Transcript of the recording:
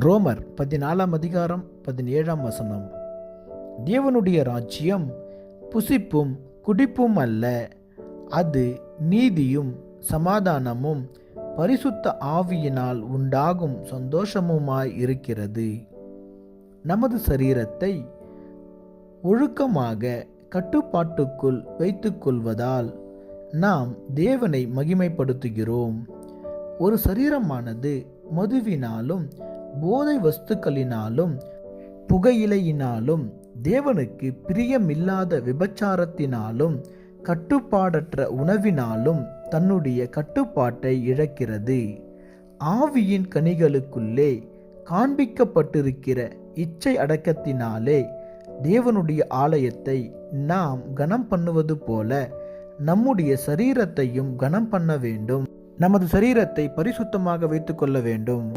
ரோமர் 14:17. தேவனுடைய ராஜ்யம் புசிப்பும் குடிப்பும் அல்ல, அது நீதியும் சமாதானமும் பரிசுத்த ஆவியினால் உண்டாகும் சந்தோஷமுமாய் இருக்கிறது. நமது சரீரத்தை ஒழுக்கமாக கட்டுப்பாட்டுக்குள் வைத்துக்கொள்வதால் நாம் தேவனை மகிமைப்படுத்துகிறோம். ஒரு சரீரமானது மதுவினாலும் போதை வஸ்துக்களினாலும் புகையிலையினாலும் தேவனுக்கு பிரியமில்லாத விபச்சாரத்தினாலும் கட்டுப்பாடற்ற உணவினாலும் தன்னுடைய கட்டுப்பாட்டை இழக்கிறது. ஆவியின் கனிகளுக்குள்ளே காண்பிக்கப்பட்டிருக்கிற இச்சை அடக்கத்தினாலே தேவனுடைய ஆலயத்தை நாம் கனம் பண்ணுவது போல நம்முடைய சரீரத்தையும் கனம் பண்ண வேண்டும். நமது சரீரத்தை பரிசுத்தமாக வைத்துக்கொள்ள வேண்டும்.